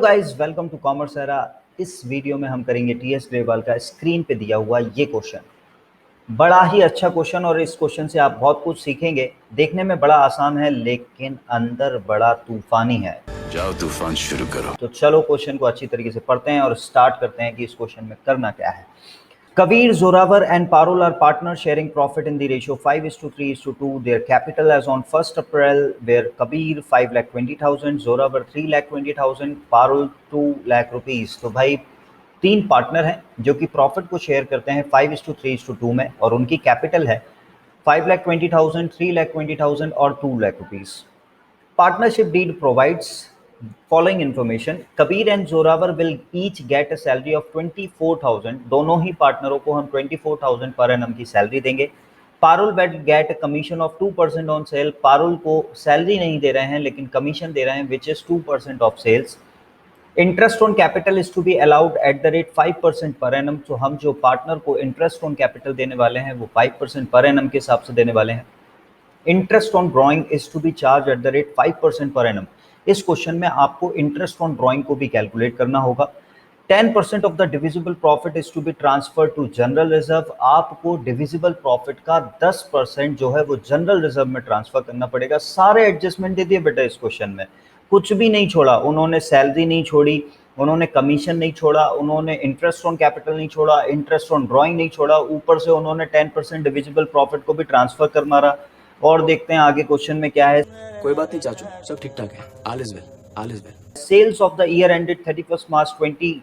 Guys, welcome to Commerce Era. इस video में हम करेंगे टीएस ग्रेवाल का स्क्रीन पे दिया हुआ ये क्वेश्चन। बड़ा ही अच्छा क्वेश्चन और इस क्वेश्चन से आप बहुत कुछ सीखेंगे। देखने में बड़ा आसान है लेकिन अंदर बड़ा तूफानी है। जाओ तूफान शुरू करो। तो चलो क्वेश्चन को अच्छी तरीके से पढ़ते हैं और स्टार्ट करते हैं कि इस क्वेश्चन में करना क्या है। Kabir, Zorawar and Parul are partners sharing profit in the ratio 5:3:2. Their capital as on 1st April were Kabir 5,20,000, Zorawar 3,20,000, Parul 2 lakh rupees। तो भाई तीन पार्टनर हैं जो कि प्रॉफिट को शेयर करते हैं 5:3:2 में और उनकी कैपिटल है 5,20,000, 3,20,000 और 2 lakh rupees। Partnership deed provides following information: Kabir and Zorawar will each get a salary of 24,000। दोनों ही पार्टनरों को हम 24,000 पर एनम की सैलरी देंगे। Parul will get a commission of 2% on sale। Parul को सैलरी नहीं दे रहे हैं लेकिन कमीशन दे रहे हैं which is 2% of sales। Interest on capital is to be allowed at the rate 5% per annum. तो हम जो पार्टनर को इंटरेस्ट ऑन कैपिटल देने वाले हैं वो 5% पर एनम के हिसाब से देने वाले हैं। Interest on drawing is to be charged at the rate 5% per annum. इस क्वेश्चन में आपको इंटरेस्ट ऑन ड्राइंग को भी कैलकुलेट करना होगा। 10% of the divisible profit is to be transfer to general reserve. आपको डिविजिबल प्रॉफिट का 10% जो है वो जनरल रिजर्व में ट्रांसफर करना पड़ेगा। सारे एडजस्टमेंट दे दिए बेटा इस क्वेश्चन में, कुछ भी नहीं छोड़ा। उन्होंने सैलरी नहीं छोड़ी, उन्होंने कमीशन नहीं छोड़ा, उन्होंने इंटरेस्ट ऑन कैपिटल नहीं छोड़ा, इंटरेस्ट ऑन ड्राइंग नहीं छोड़ा, ऊपर से उन्होंने 10% डिविजिबल प्रॉफिट को भी ट्रांसफर कर मारा। और देखते हैं आगे क्वेश्चन में क्या है। कोई बात नहीं चाचू, सब ठीक ठाक है। All is well, all is well. Sales of the year ended 31 March 20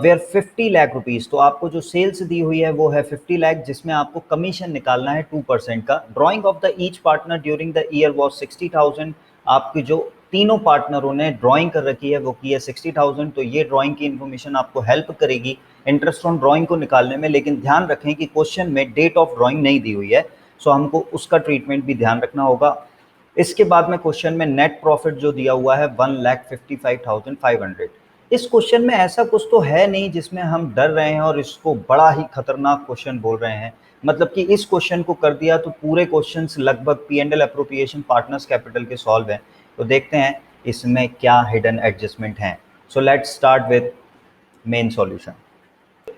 were 50 lakh rupees. तो आपको जो सेल्स दी हुई है वो है 50 लाख, जिसमें आपको कमीशन निकालना है 2% का। Drying of the each partner during the year was 60,000। आपकी जो तीनों पार्टनरों ने ड्राइंग कर रखी है वो की है 60,000। तो ये ड्राइंग की इन्फॉर्मेशन आपको हेल्प करेगी इंटरेस्ट ऑन ड्राइंग को निकालने में। लेकिन ध्यान रखें कि क्वेश्चन में डेट ऑफ ड्राइंग नहीं दी हुई है, सो हमको उसका ट्रीटमेंट भी ध्यान रखना होगा। इसके बाद में क्वेश्चन में नेट प्रॉफिट जो दिया हुआ है 1,55,500। इस क्वेश्चन में ऐसा कुछ तो है नहीं जिसमें हम डर रहे हैं और इसको बड़ा ही खतरनाक क्वेश्चन बोल रहे हैं। मतलब कि इस क्वेश्चन को कर दिया तो पूरे क्वेश्चंस लगभग P&L एप्रोप्रिएशन पार्टनर्स कैपिटल के सॉल्व हैं। तो देखते हैं इसमें क्या हिडन एडजस्टमेंट हैं। So let's start with main solution.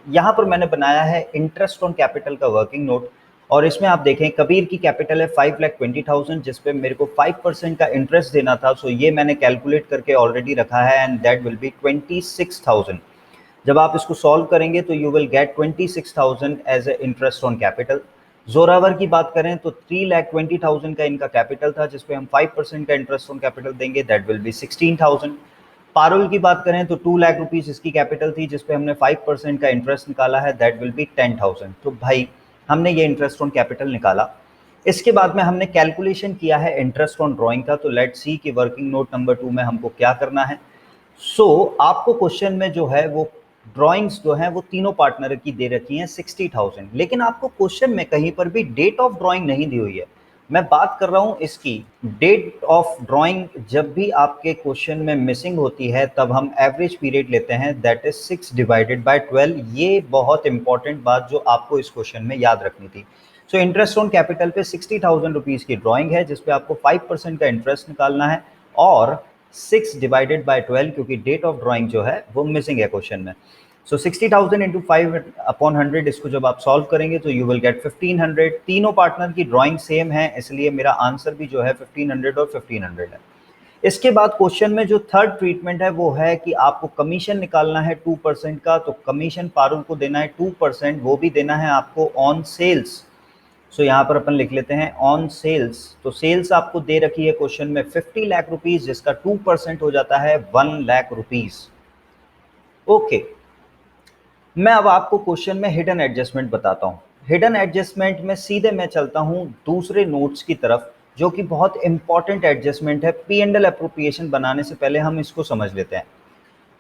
यहाँ पर मैंने बनाया है इंटरेस्ट ऑन कैपिटल का वर्किंग नोट और इसमें आप देखें कबीर की कैपिटल है 5,20,000 जिस पे मेरे को 5% का इंटरेस्ट देना था। सो ये मैंने कैलकुलेट करके ऑलरेडी रखा है एंड दैट विल बी 26,000। जब आप इसको सॉल्व करेंगे तो you will get 26,000 as a interest on capital. Zoravar की बात करें तो 3,20,000 का इनका कैपिटल था जिस पे हम 5% का इंटरेस्ट ऑन कैपिटल देंगे, दैट विल बी 16,000। पारुल की बात करें तो 2 लाख रुपीस इसकी कैपिटल थी जिस पे हमने 5% का इंटरेस्ट निकाला है, दैट विल बी 10,000। तो भाई हमने ये इंटरेस्ट ऑन कैपिटल निकाला। इसके बाद में हमने कैलकुलेशन किया है इंटरेस्ट ऑन ड्राइंग का। तो लेट्स सी कि वर्किंग नोट नंबर 2 में हमको क्या करना है। आपको क्वेश्चन में जो है वो ड्राइंग्स जो है वो तीनों पार्टनर की दे रखी हैं 60,000, लेकिन आपको क्वेश्चन में कहीं पर भी डेट ऑफ ड्राइंग नहीं दी हुई है। मैं बात कर रहा हूं इसकी डेट ऑफ ड्राइंग। जब भी आपके क्वेश्चन में मिसिंग होती है तब हम एवरेज पीरियड लेते हैं, दैट इज 6/12। ये बहुत इंपॉर्टेंट बात जो आपको इस क्वेश्चन में याद रखनी थी। सो इंटरेस्ट ऑन कैपिटल पे 60,000 रुपीज़ की ड्राइंग है जिसपे आपको 5% का इंटरेस्ट निकालना है और 6/12 क्योंकि डेट ऑफ ड्राइंग जो है वो मिसिंग है क्वेश्चन में। सो 60,000 इंटू 5/100, इसको जब आप सॉल्व करेंगे तो यू विल गेट 1,500। तीनों पार्टनर की ड्राइंग सेम है इसलिए मेरा आंसर भी जो है 1,500 और 1,500 है। इसके बाद क्वेश्चन में जो थर्ड ट्रीटमेंट है वो है कि आपको कमीशन निकालना है 2% का। तो कमीशन पारुल को देना है 2%, वो भी देना है आपको ऑन सेल्स। सो यहाँ पर अपन लिख लेते हैं ऑन सेल्स। तो सेल्स आपको दे रखी है क्वेश्चन में 50 लाख रुपीज जिसका 2% हो जाता है 1 लाख रुपीज। ओके, मैं अब आपको क्वेश्चन में हिडन एडजस्टमेंट बताता हूँ। हिडन एडजस्टमेंट में सीधे मैं चलता हूँ दूसरे नोट्स की तरफ जो कि बहुत इंपॉर्टेंट एडजस्टमेंट है। P&L एप्रोप्रिएशन बनाने से पहले हम इसको समझ लेते हैं।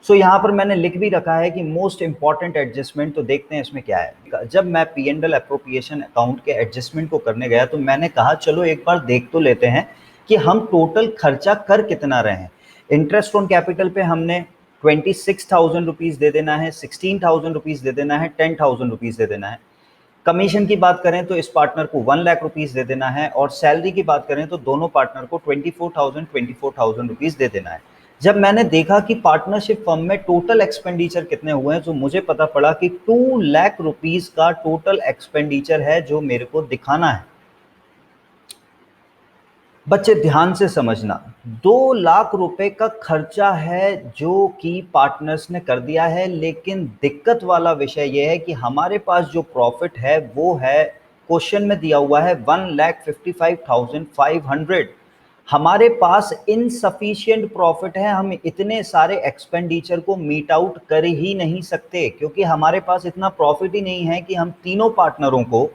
सो यहाँ पर मैंने लिख भी रखा है कि मोस्ट इंपॉर्टेंट एडजस्टमेंट। तो देखते हैं इसमें क्या है। जब मैं P&L एप्रोप्रिएशन अकाउंट के एडजस्टमेंट को करने गया तो मैंने कहा चलो एक बार देख तो लेते हैं कि हम टोटल खर्चा कर कितना रहे हैं। इंटरेस्ट ऑन कैपिटल पे हमने 26,000 रुपीज़ दे देना है, 16,000 रुपीज़ दे देना है, 10,000 रुपीज़ दे देना है। कमीशन की बात करें तो इस पार्टनर को 1 लाख रुपीज़ दे देना है और सैलरी की बात करें तो दोनों पार्टनर को 24,000 रुपीज़ दे देना है। जब मैंने देखा कि पार्टनरशिप फर्म में टोटल एक्सपेंडिचर कितने हुए हैं, तो मुझे पता पड़ा कि 2 लाख रुपीस का टोटल एक्सपेंडिचर है जो मेरे को दिखाना है। बच्चे ध्यान से समझना, 2 लाख रुपए का खर्चा है जो कि पार्टनर्स ने कर दिया है, लेकिन दिक्कत वाला विषय यह है कि हमारे पास जो प्रॉफिट है वो है, क्वेश्चन में दिया हुआ है 1,55,500। हमारे पास इनसफिशिएंट प्रॉफिट है, हम इतने सारे एक्सपेंडिचर को मीट आउट कर ही नहीं सकते, क्योंकि हमारे पास इतना प्रॉफिट ही नहीं है कि हम तीनों पार्टनरों को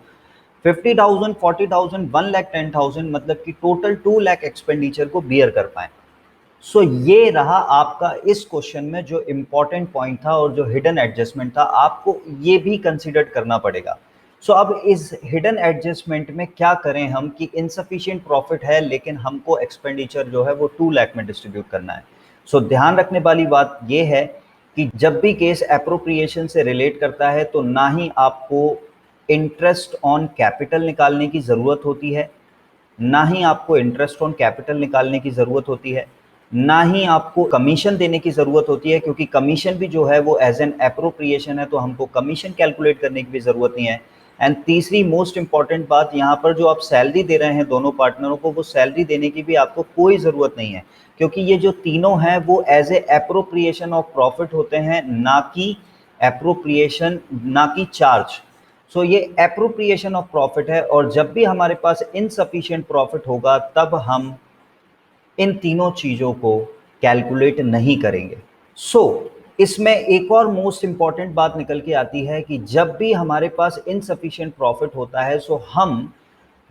50,000, 40,000, 1,10,000, 10,000 मतलब कि टोटल 2 लाख एक्सपेंडिचर को बियर कर पाए। सो ये रहा आपका इस क्वेश्चन में जो इंपॉर्टेंट पॉइंट था और जो हिडन एडजस्टमेंट था, आपको ये भी कंसीडर करना पड़ेगा। सो अब इस हिडन एडजस्टमेंट में क्या करें हम कि इनसफिशिएंट प्रॉफिट है लेकिन हमको एक्सपेंडिचर जो है वो 2 लाख में डिस्ट्रीब्यूट करना है। सो ध्यान रखने वाली बात ये है कि जब भी केस एप्रोप्रिएशन से रिलेट करता है तो ना ही आपको इंटरेस्ट ऑन कैपिटल निकालने की ज़रूरत होती है, ना ही आपको इंटरेस्ट ऑन कैपिटल निकालने की ज़रूरत होती है, ना ही आपको कमीशन देने की ज़रूरत होती है, क्योंकि कमीशन भी जो है वो एज एन एप्रोप्रिएशन है, तो हमको कमीशन कैलकुलेट करने की भी ज़रूरत नहीं है। एंड तीसरी मोस्ट इंपॉर्टेंट बात, यहाँ पर जो आप सैलरी दे रहे हैं दोनों पार्टनरों को, वो सैलरी देने की भी आपको कोई ज़रूरत नहीं है, क्योंकि ये जो तीनों हैं वो as a appropriation of profit होते हैं, ना कि एप्रोप्रिएशन, ना कि चार्ज। सो ये एप्रोप्रिएशन ऑफ प्रॉफिट है, और जब भी हमारे पास इनसफिशिएंट प्रॉफिट होगा तब हम इन तीनों चीज़ों को कैलकुलेट नहीं करेंगे। इसमें एक और मोस्ट इंपॉर्टेंट बात निकल के आती है कि जब भी हमारे पास इनसफिशिएंट प्रॉफिट होता है, हम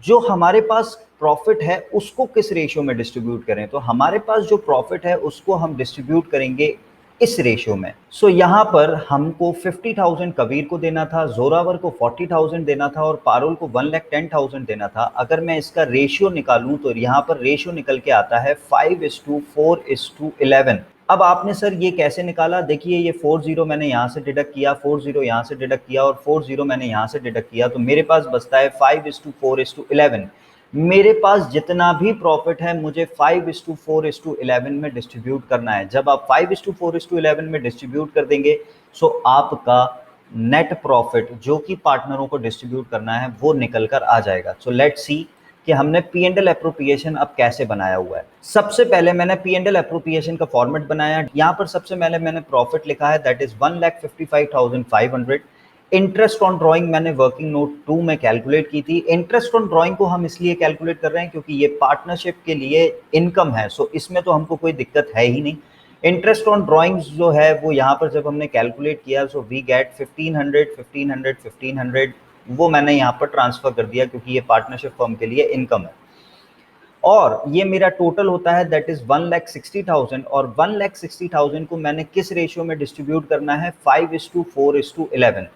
जो हमारे पास प्रॉफिट है उसको किस रेशियो में डिस्ट्रीब्यूट करें, तो हमारे पास जो प्रॉफिट है उसको हम डिस्ट्रीब्यूट करेंगे इस रेशियो में। यहाँ पर हमको 50,000 कबीर को देना था, जोरावर को 40,000 देना था और पारुल को 1,10,000 देना था। अगर मैं इसका रेशियो निकालूं तो यहाँ पर रेशियो निकल के आता है 5:4:11। अब आपने सर ये कैसे निकाला? देखिए, ये 40 मैंने यहाँ से डिडक्ट किया, 40 यहाँ से डिडक्ट किया और 40 मैंने यहाँ से डिडक्ट किया, तो मेरे पास बचता है 5:4:11। मेरे पास जितना भी प्रॉफिट है मुझे 5:4:11 में डिस्ट्रीब्यूट करना है। जब आप 5:4:11 में डिस्ट्रीब्यूट कर देंगे, सो आपका नेट प्रॉफिट जो कि पार्टनरों को डिस्ट्रीब्यूट करना है वो निकल कर आ जाएगा। सो लेट्स सी कि हमने P&L एप्रोप्रिएशन अब कैसे बनाया हुआ है। सबसे पहले मैंने P&L एप्रोप्रिएशन का फॉर्मेट बनाया। यहाँ पर सबसे पहले मैंने प्रॉफिट लिखा है, that is 1,55,500। Interest on drawing मैंने वर्किंग नोट 2 में कैलकुलेट की थी। इंटरेस्ट ऑन ड्राइंग को हम इसलिए कैलकुलेट कर रहे हैं क्योंकि ये पार्टनरशिप के लिए इनकम है, सो इसमें तो हमको कोई दिक्कत है ही नहीं। इंटरेस्ट ऑन ड्राइंग्स जो है वो यहाँ पर जब हमने कैलकुलेट किया, सो वी गेट 1,500, 1,500, 1,500, वो मैंने यहाँ पर ट्रांसफर कर दिया क्योंकि ये पार्टनरशिप फर्म के लिए इनकम है। और ये मेरा टोटल होता है, दैट इज 1,60,000, और 1,60,000 को मैंने किस रेशियो में डिस्ट्रीब्यूट करना है? 5:4:11।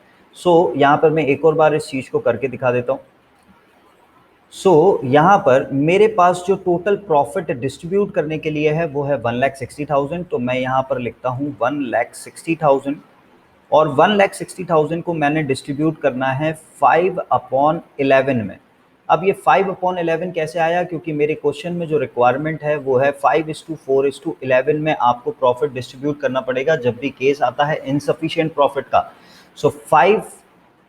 यहाँ पर मैं एक और बार इस चीज को करके दिखा देता हूँ। यहाँ पर मेरे पास जो टोटल प्रॉफिट डिस्ट्रीब्यूट करने के लिए है वो है 1,60,000, तो मैं यहाँ पर लिखता हूँ 1,60,000, और 1,60,000 को मैंने डिस्ट्रीब्यूट करना है 5/11 में। अब ये 5/11 कैसे आया? क्योंकि मेरे क्वेश्चन में जो रिक्वायरमेंट है वो है 5:4:11 में आपको प्रॉफिट डिस्ट्रीब्यूट करना पड़ेगा जब भी केस आता है इनसफिशिएंट प्रॉफिट का। 5,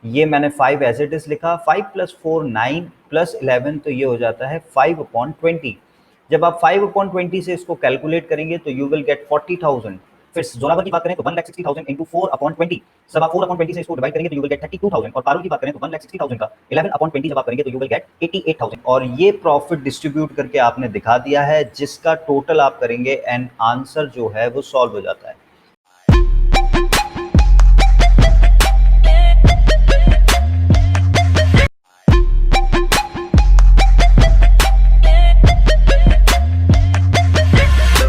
ये मैंने 5 एज इट इज लिखा, 5 + 4 9 + 11, तो ये हो जाता है 5/20। जब आप 5/20 से इसको कैलकुलेट करेंगे तो यू विल गेट 40,000। फिर जोरावर की बात करें तो 1,60,000 इंटू 4/20, जब आप 4/20 से इसको डिवाइड करेंगे तो यू विल गेट 32,000, और पारुल की बात करें तो 1,60,000 का 11/20 जब आप करेंगे तो यू विल गेट 88,000, और ये प्रॉफिट डिस्ट्रीब्यूट करके आपने दिखा दिया है, जिसका टोटल आप करेंगे एंड आंसर जो है वो सॉल्व हो जाता है।